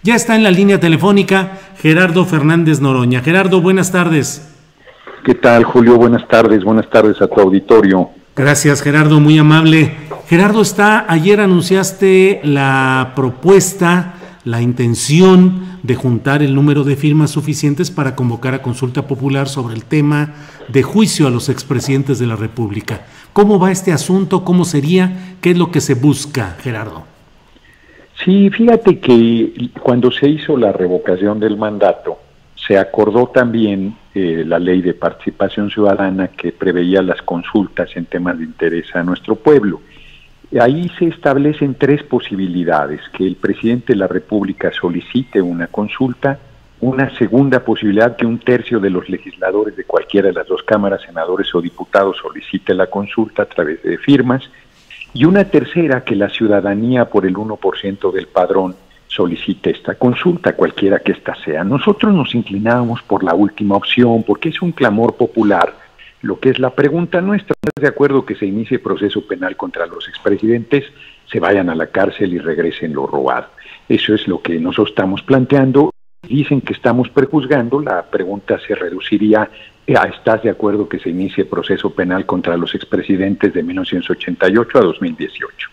Ya está en la línea telefónica Gerardo Fernández Noroña. Gerardo, buenas tardes. ¿Qué tal, Julio? Buenas tardes a tu auditorio. Gracias, Gerardo, muy amable. Gerardo, ayer anunciaste la propuesta, la intención de juntar el número de firmas suficientes para convocar a consulta popular sobre el tema de juicio a los expresidentes de la República. ¿Cómo va este asunto? ¿Cómo sería? ¿Qué es lo que se busca, Gerardo? Sí, fíjate que cuando se hizo la revocación del mandato, se acordó también la ley de participación ciudadana que preveía las consultas en temas de interés a nuestro pueblo. Ahí se establecen tres posibilidades: que el presidente de la República solicite una consulta, una segunda posibilidad que un tercio de los legisladores de cualquiera de las dos cámaras, senadores o diputados, solicite la consulta a través de firmas, y una tercera, que la ciudadanía por el 1% del padrón solicite esta consulta, cualquiera que ésta sea. Nosotros nos inclinábamos por la última opción, porque es un clamor popular. Lo que es la pregunta nuestra: ¿estás de acuerdo que se inicie proceso penal contra los expresidentes, se vayan a la cárcel y regresen lo robado? Eso es lo que nosotros estamos planteando. Dicen que estamos prejuzgando, la pregunta se reduciría a: ¿estás de acuerdo que se inicie proceso penal contra los expresidentes de 1988 a 2018?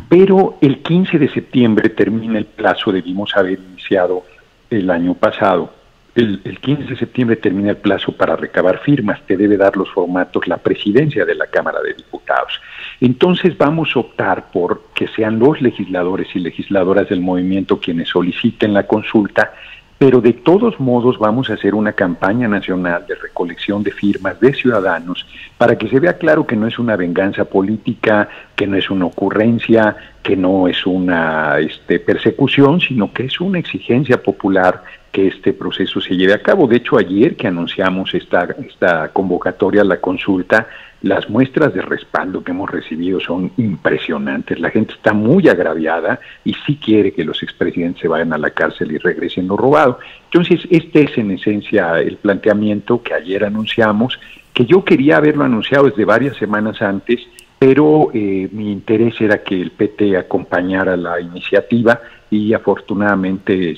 Pero el 15 de septiembre termina el plazo, debimos haber iniciado el año pasado. El 15 de septiembre termina el plazo para recabar firmas, te debe dar los formatos la presidencia de la Cámara de Diputados. Entonces vamos a optar por que sean los legisladores y legisladoras del movimiento quienes soliciten la consulta, pero de todos modos vamos a hacer una campaña nacional de recolección de firmas de ciudadanos para que se vea claro que no es una venganza política, que no es una ocurrencia, que no es una persecución, sino que es una exigencia popular que este proceso se lleve a cabo. De hecho, ayer que anunciamos esta convocatoria a la consulta, las muestras de respaldo que hemos recibido son impresionantes. La gente está muy agraviada y sí quiere que los expresidentes se vayan a la cárcel y regresen lo robado. Entonces, este es en esencia el planteamiento que ayer anunciamos, que yo quería haberlo anunciado desde varias semanas antes, pero mi interés era que el PT acompañara la iniciativa y afortunadamente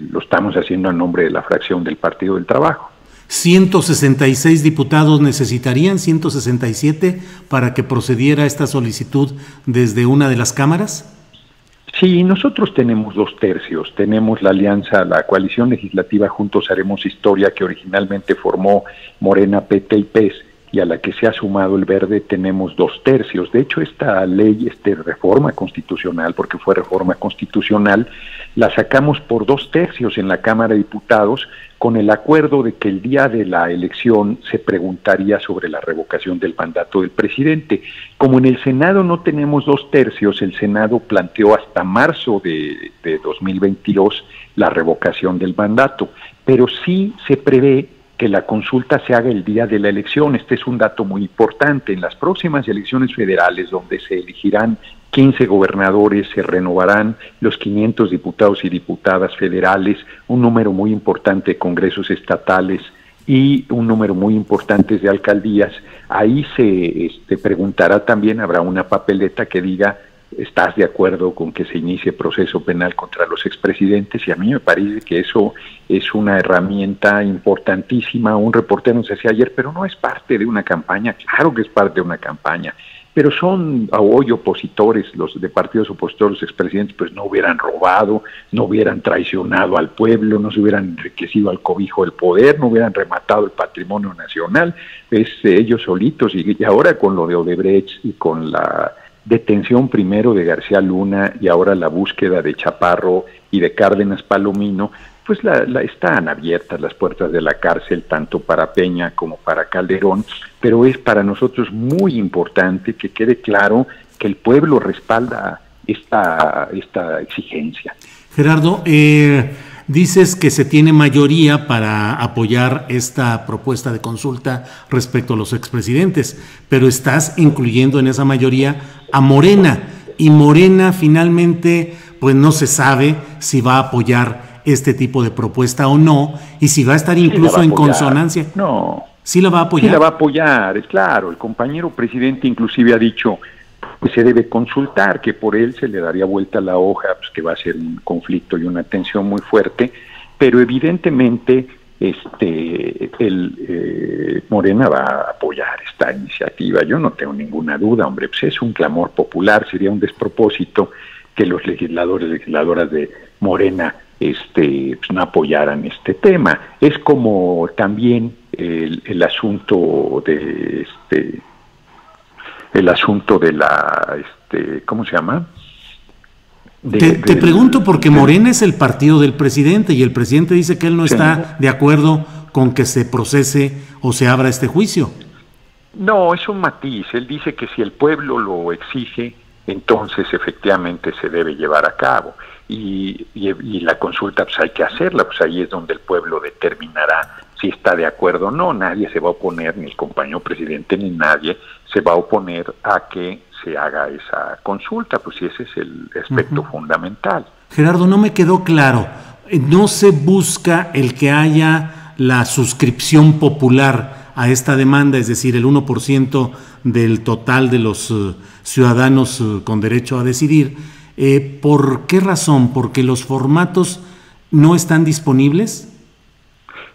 lo estamos haciendo a nombre de la fracción del Partido del Trabajo. 166 diputados necesitarían, 167, para que procediera esta solicitud desde una de las cámaras. Sí, nosotros tenemos 2/3, tenemos la alianza, la coalición legislativa Juntos Haremos Historia, que originalmente formó Morena, PT y PES, y a la que se ha sumado el Verde. Tenemos 2/3. De hecho, esta ley, reforma constitucional, porque fue reforma constitucional, la sacamos por 2/3 en la Cámara de Diputados, con el acuerdo de que el día de la elección se preguntaría sobre la revocación del mandato del presidente. Como en el Senado no tenemos 2/3, el Senado planteó hasta marzo de 2022 la revocación del mandato, pero sí se prevé que la consulta se haga el día de la elección. Este es un dato muy importante. En las próximas elecciones federales, donde se elegirán 15 gobernadores, se renovarán los 500 diputados y diputadas federales, un número muy importante de congresos estatales y un número muy importante de alcaldías. Ahí se preguntará también, habrá una papeleta que diga: ¿estás de acuerdo con que se inicie proceso penal contra los expresidentes? Y a mí me parece que eso es una herramienta importantísima. Un reportero nos decía ayer: pero no es parte de una campaña. Claro que es parte de una campaña, pero son hoy opositores, los de partidos opositores, los expresidentes, pues no hubieran robado, no hubieran traicionado al pueblo, no se hubieran enriquecido al cobijo del poder, no hubieran rematado el patrimonio nacional. Es ellos solitos. Y ahora con lo de Odebrecht y con la detención primero de García Luna y ahora la búsqueda de Chaparro y de Cárdenas Palomino, pues están abiertas las puertas de la cárcel tanto para Peña como para Calderón, pero es para nosotros muy importante que quede claro que el pueblo respalda esta exigencia. Gerardo, dices que se tiene mayoría para apoyar esta propuesta de consulta respecto a los expresidentes, pero estás incluyendo en esa mayoría a Morena, y Morena finalmente pues no se sabe si va a apoyar este tipo de propuesta o no, y si va a estar incluso en consonancia. No. ¿Sí la va a apoyar? Sí la va a apoyar, es claro. El compañero presidente inclusive ha dicho: pues se debe consultar, que por él se le daría vuelta la hoja, pues que va a ser un conflicto y una tensión muy fuerte, pero evidentemente Morena va a apoyar esta iniciativa. Yo no tengo ninguna duda, hombre, pues es un clamor popular, sería un despropósito que los legisladoras de Morena pues no apoyaran este tema. Es como también el asunto de la ¿cómo se llama? Te pregunto porque Morena es el partido del presidente y el presidente dice que él no está de acuerdo con que se procese o se abra este juicio. No, es un matiz. Él dice que si el pueblo lo exige, entonces efectivamente se debe llevar a cabo. Y la consulta pues hay que hacerla, pues ahí es donde el pueblo determinará si está de acuerdo o no. Nadie se va a oponer, ni el compañero presidente ni nadie se va a oponer a que se haga esa consulta, pues ese es el aspecto fundamental. Gerardo, no me quedó claro, no se busca el que haya la suscripción popular a esta demanda, es decir, el 1% del total de los ciudadanos con derecho a decidir. ¿Por qué razón? ¿Porque los formatos no están disponibles?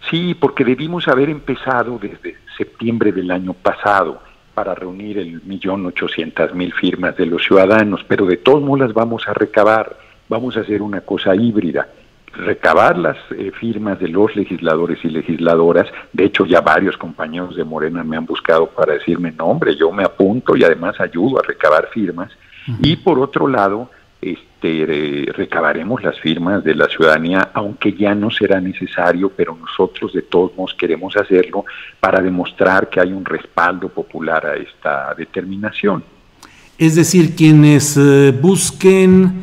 Sí, porque debimos haber empezado desde septiembre del año pasado para reunir el 1.800.000 firmas de los ciudadanos, pero de todos modos las vamos a recabar, vamos a hacer una cosa híbrida, recabar las firmas de los legisladores y legisladoras. De hecho ya varios compañeros de Morena me han buscado para decirme, no hombre, yo me apunto y además ayudo a recabar firmas. Y por otro lado, recabaremos las firmas de la ciudadanía, aunque ya no será necesario, pero nosotros de todos modos queremos hacerlo para demostrar que hay un respaldo popular a esta determinación. Es decir, quienes busquen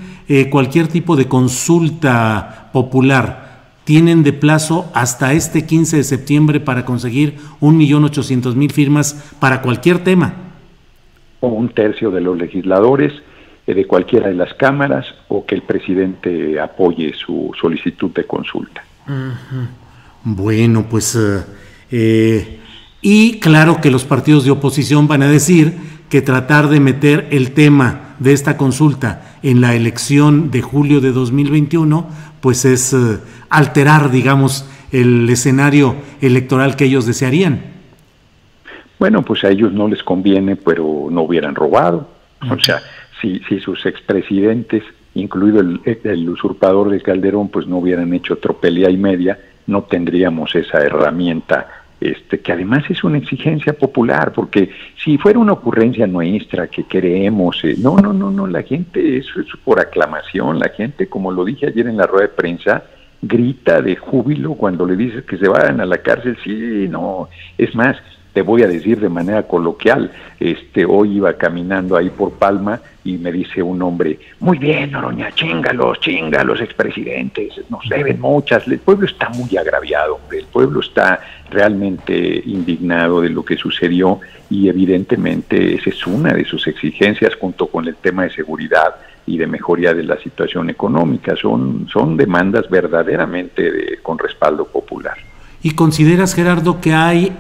cualquier tipo de consulta popular tienen de plazo hasta este 15 de septiembre para conseguir 1.800.000 firmas para cualquier tema. O un tercio de los legisladores de cualquiera de las cámaras, o que el presidente apoye su solicitud de consulta. Bueno, pues y claro que los partidos de oposición van a decir que tratar de meter el tema de esta consulta en la elección de julio de 2021 pues es alterar, digamos, el escenario electoral que ellos desearían. Bueno, pues a ellos no les conviene, pero no hubieran robado. O sea, si sus expresidentes, incluido el usurpador de Calderón, pues no hubieran hecho tropelía y media, no tendríamos esa herramienta, que además es una exigencia popular, porque si fuera una ocurrencia nuestra que queremos, no, la gente, eso es por aclamación, la gente, como lo dije ayer en la rueda de prensa, grita de júbilo cuando le dices que se vayan a la cárcel. Sí, no, es más, te voy a decir de manera coloquial, hoy iba caminando ahí por Palma y me dice un hombre, muy bien, Noroña, chinga los expresidentes, nos deben muchas. El pueblo está muy agraviado, hombre, el pueblo está realmente indignado de lo que sucedió y evidentemente esa es una de sus exigencias junto con el tema de seguridad y de mejoría de la situación económica. Son demandas verdaderamente con respaldo popular. ¿Y consideras, Gerardo, que hay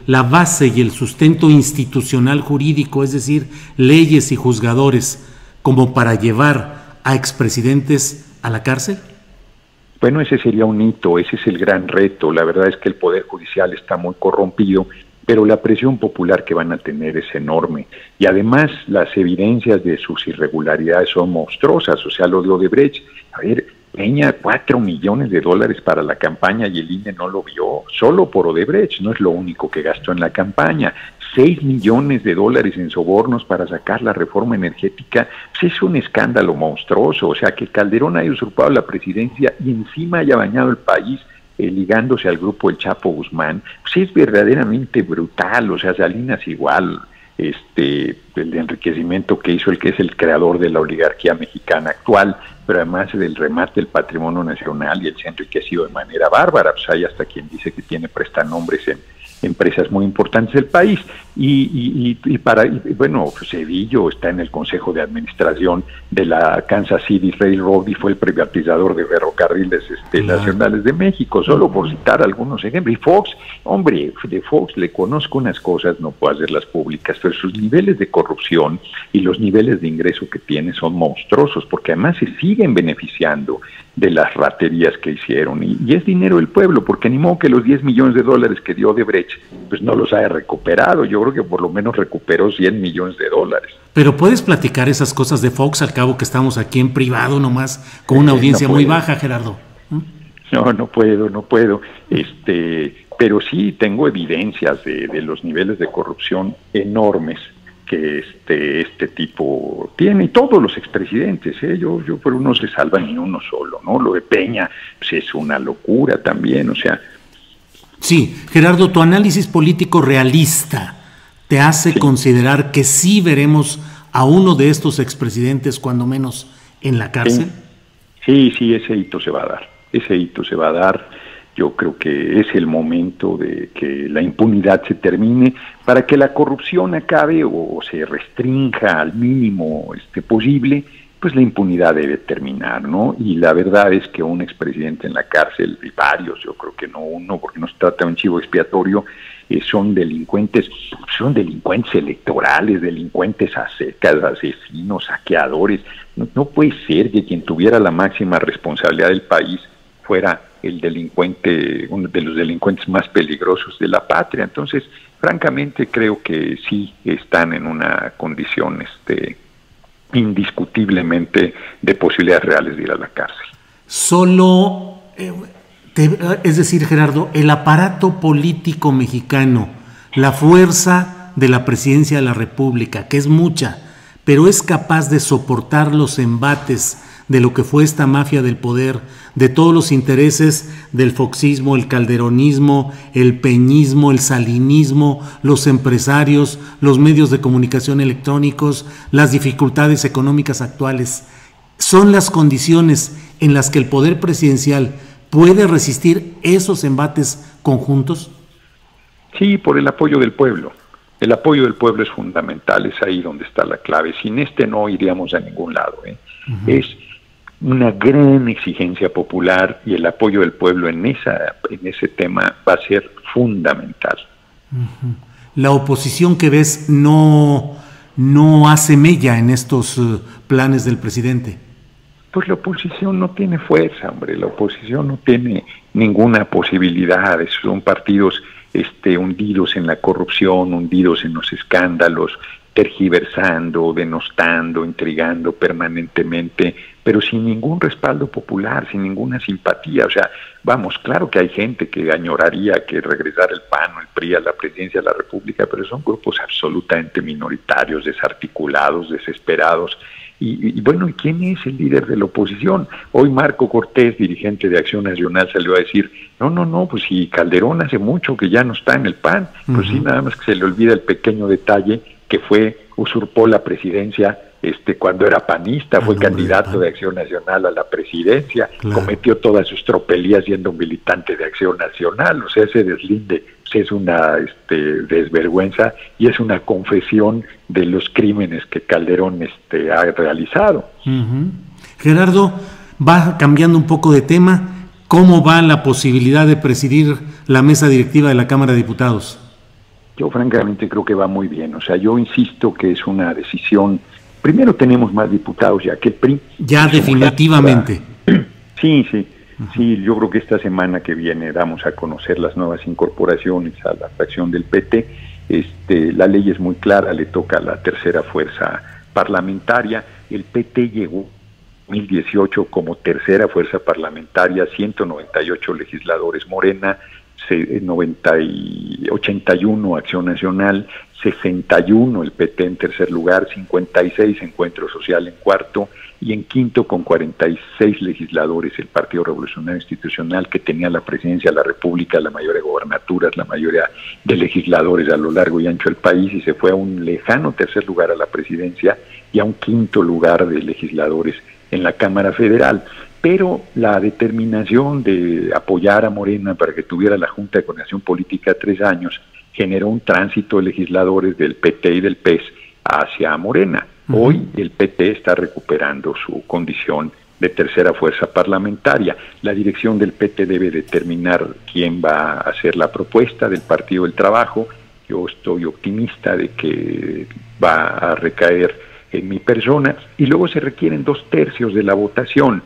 la base y el sustento institucional jurídico, es decir, leyes y juzgadores, como para llevar a expresidentes a la cárcel? Bueno, ese sería un hito, ese es el gran reto. La verdad es que el Poder Judicial está muy corrompido, pero la presión popular que van a tener es enorme. Y además las evidencias de sus irregularidades son monstruosas. O sea, lo de Odebrecht, a ver, Peña, $4 millones para la campaña y el INE no lo vio, solo por Odebrecht, no es lo único que gastó en la campaña. $6 millones en sobornos para sacar la reforma energética, pues es un escándalo monstruoso. O sea, que Calderón haya usurpado la presidencia y encima haya bañado el país ligándose al grupo El Chapo Guzmán, pues es verdaderamente brutal. O sea, Salinas igual, el enriquecimiento que hizo el que es el creador de la oligarquía mexicana actual, pero además del remate del patrimonio nacional, y él se ha enriquecido de manera bárbara. Pues hay hasta quien dice que tiene prestanombres empresas muy importantes del país. Bueno, Cedillo está en el Consejo de Administración de la Kansas City Railroad y fue el privatizador de ferrocarriles nacionales de México, solo por citar algunos ejemplos. Y Fox, hombre, de Fox le conozco unas cosas, no puedo hacerlas públicas, pero sus niveles de corrupción y los niveles de ingreso que tiene son monstruosos, porque además se siguen beneficiando de las raterías que hicieron, y es dinero del pueblo, porque ni modo que los $10 millones que dio Odebrecht, pues no los haya recuperado. Yo creo que por lo menos recuperó $100 millones. Pero puedes platicar esas cosas de Fox, al cabo que estamos aquí en privado nomás, con una audiencia muy baja, Gerardo. No puedo. Pero sí tengo evidencias de los niveles de corrupción enormes que este tipo tiene, y todos los expresidentes, yo pero no se salva ni uno solo, ¿no? Lo de Peña, pues es una locura también, o sea. Sí, Gerardo, tu análisis político realista te hace considerar que sí veremos a uno de estos expresidentes, cuando menos, en la cárcel. Sí, ese hito se va a dar. Yo creo que es el momento de que la impunidad se termine, para que la corrupción acabe o se restrinja al mínimo posible. Pues la impunidad debe terminar, ¿no? Y la verdad es que un expresidente en la cárcel, y varios, yo creo que no uno, porque no se trata de un chivo expiatorio, son delincuentes electorales, delincuentes a secas, asesinos, saqueadores. No puede ser que quien tuviera la máxima responsabilidad del país fuera el delincuente, uno de los delincuentes más peligrosos de la patria. Entonces, francamente, creo que sí están en una condición indiscutiblemente de posibilidades reales de ir a la cárcel. Es decir, Gerardo, el aparato político mexicano, la fuerza de la presidencia de la República, que es mucha, pero es capaz de soportar los embates de lo que fue esta mafia del poder, de todos los intereses del foxismo, el calderonismo, el peñismo, el salinismo, los empresarios, los medios de comunicación electrónicos, las dificultades económicas actuales. ¿Son las condiciones en las que el poder presidencial puede resistir esos embates conjuntos? Sí, por el apoyo del pueblo. El apoyo del pueblo es fundamental, es ahí donde está la clave. Sin no iríamos a ningún lado. Es una gran exigencia popular, y el apoyo del pueblo en ese tema va a ser fundamental. La oposición que ves no hace mella en estos planes del presidente. Pues la oposición no tiene fuerza, hombre. La oposición no tiene ninguna posibilidad. Son partidos hundidos en la corrupción, hundidos en los escándalos, tergiversando, denostando, intrigando permanentemente, pero sin ningún respaldo popular, sin ninguna simpatía. O sea, vamos, claro que hay gente que añoraría que regresara el PAN o el PRI a la presidencia de la República, pero son grupos absolutamente minoritarios, desarticulados, desesperados. Y bueno, ¿y quién es el líder de la oposición? Hoy Marco Cortés, dirigente de Acción Nacional, salió a decir, no, pues si Calderón hace mucho que ya no está en el PAN, pues sí, nada más que se le olvida el pequeño detalle que usurpó la presidencia cuando era panista, fue candidato de Acción Nacional a la presidencia, cometió todas sus tropelías siendo un militante de Acción Nacional. O sea, ese deslinde es una desvergüenza, y es una confesión de los crímenes que Calderón ha realizado. Gerardo, va cambiando un poco de tema. ¿Cómo va la posibilidad de presidir la mesa directiva de la Cámara de Diputados? Yo francamente creo que va muy bien. O sea, yo insisto que es una decisión. Primero, tenemos más diputados ya que el PRI. Ya definitivamente. Sí, yo creo que esta semana que viene damos a conocer las nuevas incorporaciones a la fracción del PT. La ley es muy clara, le toca a la tercera fuerza parlamentaria. El PT llegó en 2018 como tercera fuerza parlamentaria, 198 legisladores Morena, 81 Acción Nacional, 61 el PT en tercer lugar, 56 Encuentro Social en cuarto, y en quinto, con 46 legisladores, el Partido Revolucionario Institucional, que tenía la presidencia de la República, la mayoría de gobernaturas, la mayoría de legisladores a lo largo y ancho del país, y se fue a un lejano tercer lugar a la presidencia y a un quinto lugar de legisladores en la Cámara Federal. Pero la determinación de apoyar a Morena para que tuviera la Junta de Coordinación Política 3 años generó un tránsito de legisladores del PT y del PES hacia Morena. Hoy el PT está recuperando su condición de tercera fuerza parlamentaria. La dirección del PT debe determinar quién va a hacer la propuesta del Partido del Trabajo. Yo estoy optimista de que va a recaer en mi persona, y luego se requieren 2/3 de la votación.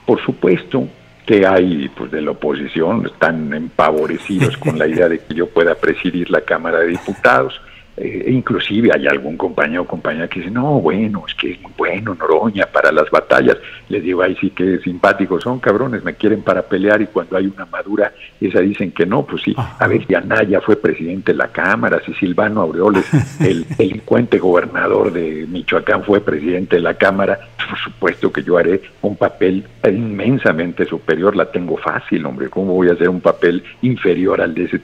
Por supuesto que hay, pues, de la oposición, están empavorecidos con la idea de que yo pueda presidir la Cámara de Diputados. Inclusive hay algún compañero o compañera que dice, no, bueno, es que es muy bueno Noroña para las batallas. Les digo, ay, sí, que simpáticos son, cabrones, me quieren para pelear, y cuando hay una madura, esa dicen que no. Pues sí, a ver, si Anaya fue presidente de la Cámara, si Silvano Aureoles, el delincuente gobernador de Michoacán, fue presidente de la Cámara, por supuesto que yo haré un papel inmensamente superior. La tengo fácil, hombre, ¿cómo voy a hacer un papel inferior al de ese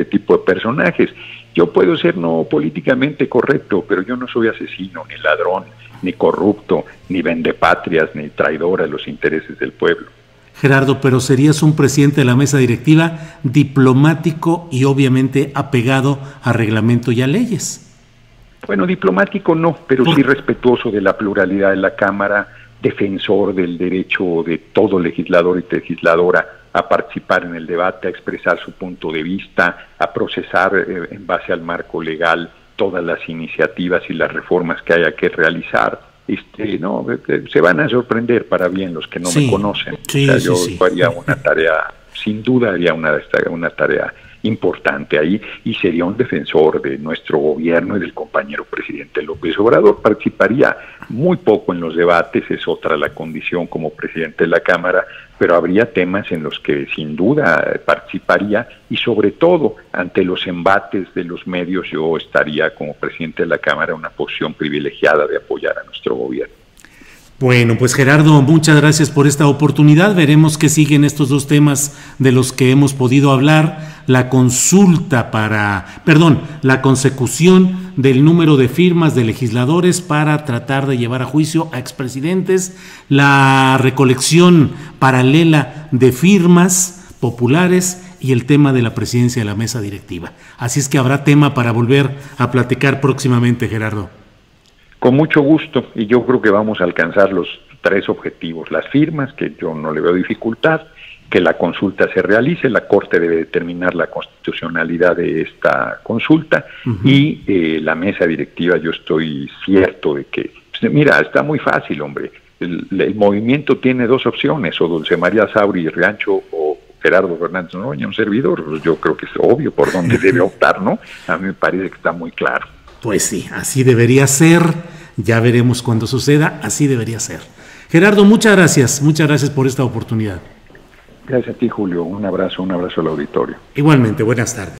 tipo de personajes? Yo puedo ser no políticamente correcto, pero yo no soy asesino, ni ladrón, ni corrupto, ni vendepatrias, ni traidor a los intereses del pueblo. Gerardo, pero serías un presidente de la mesa directiva diplomático y obviamente apegado a reglamento y a leyes. Bueno, diplomático no, pero sí respetuoso de la pluralidad de la Cámara, defensor del derecho de todo legislador y legisladora a participar en el debate, a expresar su punto de vista, a procesar en base al marco legal todas las iniciativas y las reformas que haya que realizar. No, se van a sorprender para bien los que no me conocen. Yo haría una tarea, sin duda haría una tarea importante ahí, y sería un defensor de nuestro gobierno y del compañero presidente López Obrador. Participaría muy poco en los debates, es otra la condición como presidente de la Cámara, pero habría temas en los que sin duda participaría, y sobre todo ante los embates de los medios yo estaría como presidente de la Cámara en una posición privilegiada de apoyar a nuestro gobierno. Bueno, pues Gerardo, muchas gracias por esta oportunidad. Veremos qué siguen estos dos temas de los que hemos podido hablar: la la consecución del número de firmas de legisladores para tratar de llevar a juicio a expresidentes, la recolección paralela de firmas populares y el tema de la presidencia de la mesa directiva. Así es que habrá tema para volver a platicar próximamente, Gerardo. Con mucho gusto, y yo creo que vamos a alcanzar los 3 objetivos: las firmas, que yo no le veo dificultad, que la consulta se realice, la Corte debe determinar la constitucionalidad de esta consulta, y la mesa directiva, yo estoy cierto de que, mira, está muy fácil, hombre, el movimiento tiene 2 opciones, o Dulce María Sauri Riancho o Gerardo Fernández Noroña, un servidor. Yo creo que es obvio por dónde debe optar, ¿no? A mí me parece que está muy claro. Pues sí, así debería ser. Ya veremos cuando suceda, así debería ser. Gerardo, muchas gracias por esta oportunidad. Gracias a ti, Julio. Un abrazo al auditorio. Igualmente, buenas tardes.